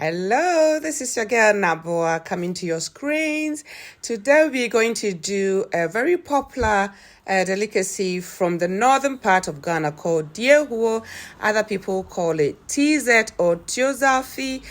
Hello, this is your girl Naboa coming to your screens. Today we're going to do a very popular delicacy from the northern part of Ghana called Diehuo. Other people call it TZ or Tuozaafi.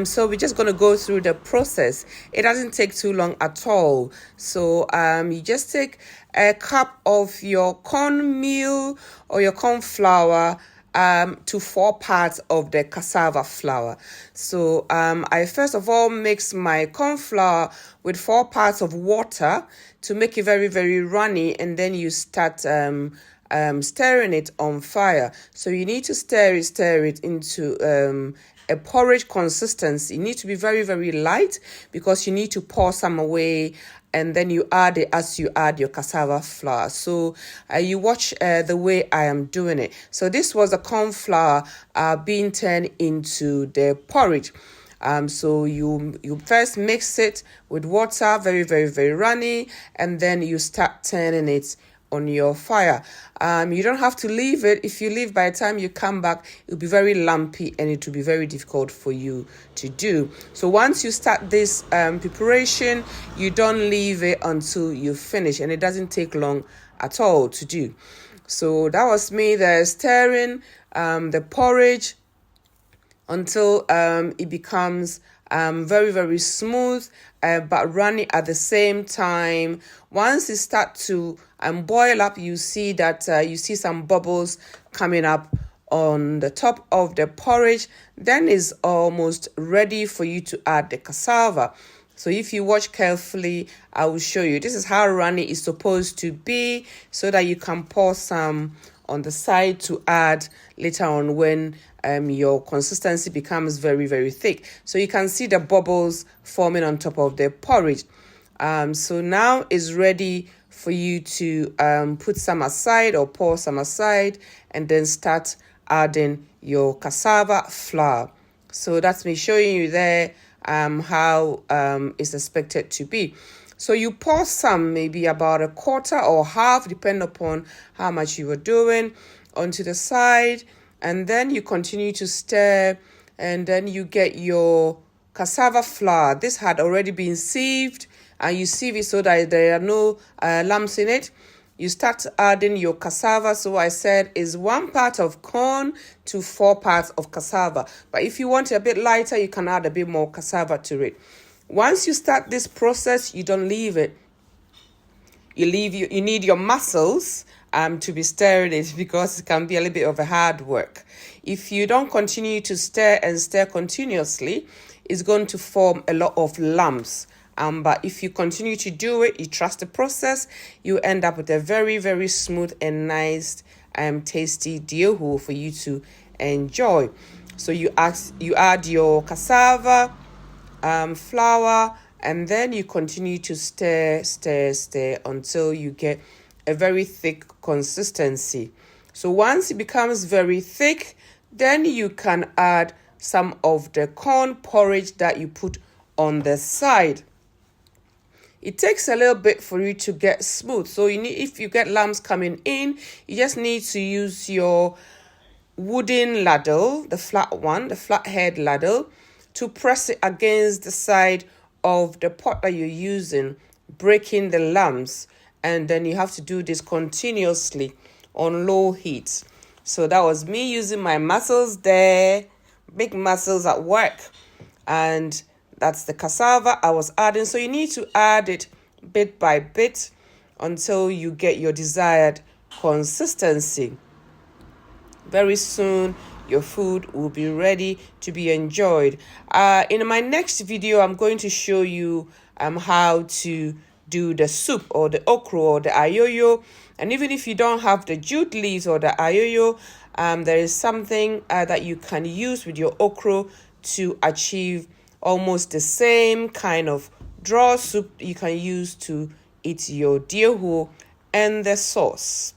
So we're just going to go through the process. It doesn't take too long at all. So you just take a cup of your cornmeal or your corn flour to 4 parts of the cassava flour. So I first of all mix my corn flour with 4 parts of water to make it very, very runny, and then you start stirring it on fire. So you need to stir it into a porridge consistency. It needs to be very, very light because you need to pour some away, and then you add it as you add your cassava flour. So you watch the way I am doing it. So this was the corn flour being turned into the porridge. So you first mix it with water, very, very, very runny, and then you start turning it on your fire. You don't have to leave it. If you leave, by the time you come back, it'll be very lumpy and it will be very difficult for you to do. So once you start this preparation, you don't leave it until you finish, and it doesn't take long at all to do. So that was me there stirring the porridge until it becomes very, very smooth, but runny at the same time. Once it starts to boil up, you see that you see some bubbles coming up on the top of the porridge. Then it's almost ready for you to add the cassava. So if you watch carefully, I will show you. This is how runny it's supposed to be, so that you can pour some on the side to add later on when your consistency becomes very, very thick. So you can see the bubbles forming on top of the porridge. So now it's ready for you to put some aside or pour some aside, and then start adding your cassava flour. So that's me showing you there how it's expected to be. So you pour some, maybe about a quarter or half, depending upon how much you were doing, onto the side, and then you continue to stir, and then you get your cassava flour. This had already been sieved, and you sieve it so that there are no lumps in it. You start adding your cassava. So I said is 1 part of corn to 4 parts of cassava. But if you want it a bit lighter, you can add a bit more cassava to it. Once you start this process, you don't leave it. You need your muscles to be stirring it, because it can be a little bit of a hard work. If you don't continue to stir and stir continuously, it's going to form a lot of lumps. But if you continue to do it, you trust the process, you end up with a very, very smooth and nice tasty Diehuo for you to enjoy. So you add your cassava flour, and then you continue to stir until you get a very thick consistency. So once it becomes very thick, then you can add some of the corn porridge that you put on the side. It takes a little bit for you to get smooth. So if you get lumps coming in, you just need to use your wooden ladle, the flathead ladle, to press it against the side of the pot that you're using, breaking the lumps. And then you have to do this continuously on low heat. So that was me using my muscles there, big muscles at work. And that's the cassava I was adding. So you need to add it bit by bit until you get your desired consistency. Very soon, your food will be ready to be enjoyed. In my next video, I'm going to show you how to do the soup or the okra or the ayoyo. And even if you don't have the jute leaves or the ayoyo, there is something that you can use with your okra to achieve almost the same kind of draw soup you can use to eat your Diehuo and the sauce.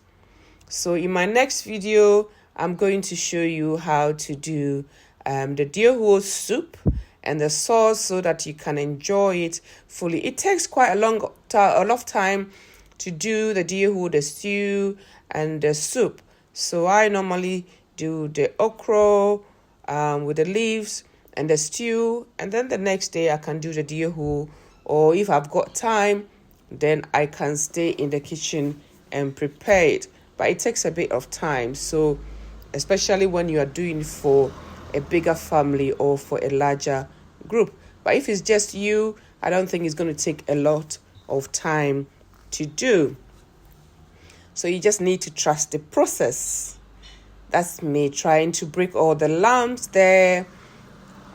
So in my next video, I'm going to show you how to do the Diehuo soup and the sauce so that you can enjoy it fully. It takes quite a lot of time to do the Diehuo, the stew, and the soup. So I normally do the okra with the leaves, and the stew, and then the next day I can do the diehuo, or if I've got time, then I can stay in the kitchen and prepare it. But it takes a bit of time, so especially when you are doing for a bigger family or for a larger group. But if it's just you, I don't think it's going to take a lot of time to do. So you just need to trust the process. That's me trying to break all the lumps there,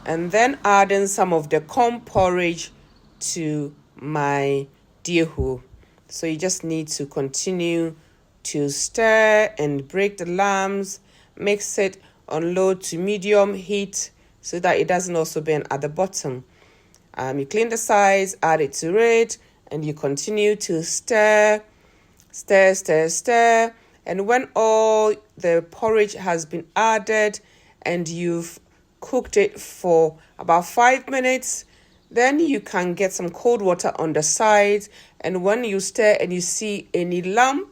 and then adding some of the corn porridge to my diehuo. So you just need to continue to stir and break the lumps, mix it on low to medium heat so that it doesn't also burn at the bottom. You clean the sides, add it to it, and you continue to stir. And when all the porridge has been added and you've cooked it for about 5 minutes, then you can get some cold water on the sides. And when you stir and you see any lump,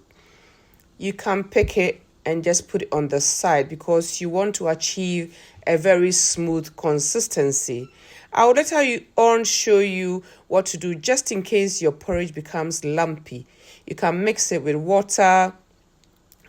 you can pick it and just put it on the side because you want to achieve a very smooth consistency. I will later on show you what to do just in case your porridge becomes lumpy. You can mix it with water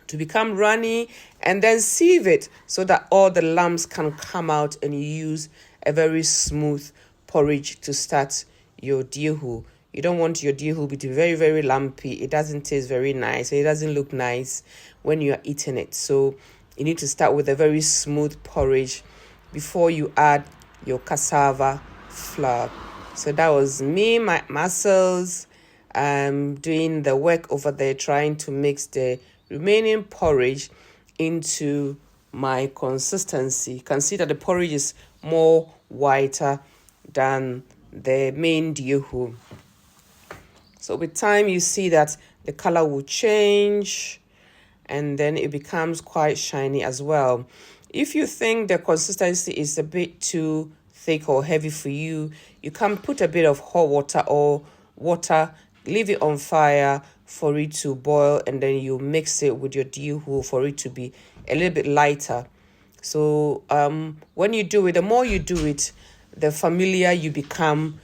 to become runny and then sieve it so that all the lumps can come out and you use a very smooth porridge to start your diehuo. You don't want your diehuo to be very, very lumpy. It doesn't taste very nice. It doesn't look nice when you are eating it. So you need to start with a very smooth porridge before you add your cassava flour. So that was me, my muscles, doing the work over there, trying to mix the remaining porridge into my consistency. You can see that the porridge is more whiter than the main diehuo. So with time, you see that the color will change and then it becomes quite shiny as well. If you think the consistency is a bit too thick or heavy for you, you can put a bit of hot water or water, leave it on fire for it to boil, and then you mix it with your diehuo for it to be a little bit lighter. So when you do it, the more you do it, the familiar you become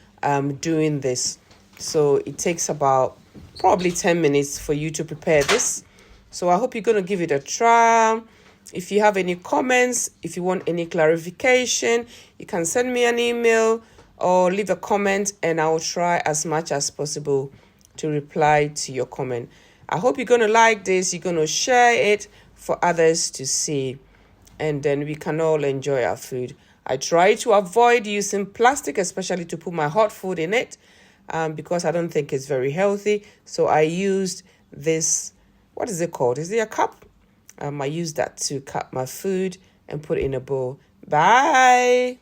doing this. So it takes about probably 10 minutes for you to prepare this. So I hope you're going to give it a try. If you have any comments, if you want any clarification, you can send me an email or leave a comment and I'll try as much as possible to reply to your comment. I hope you're going to like this. You're going to share it for others to see, and then we can all enjoy our food. I try to avoid using plastic, especially to put my hot food in it, because I don't think it's very healthy. So I used this, what is it called? Is it a cup? I used that to cut my food and put it in a bowl. Bye.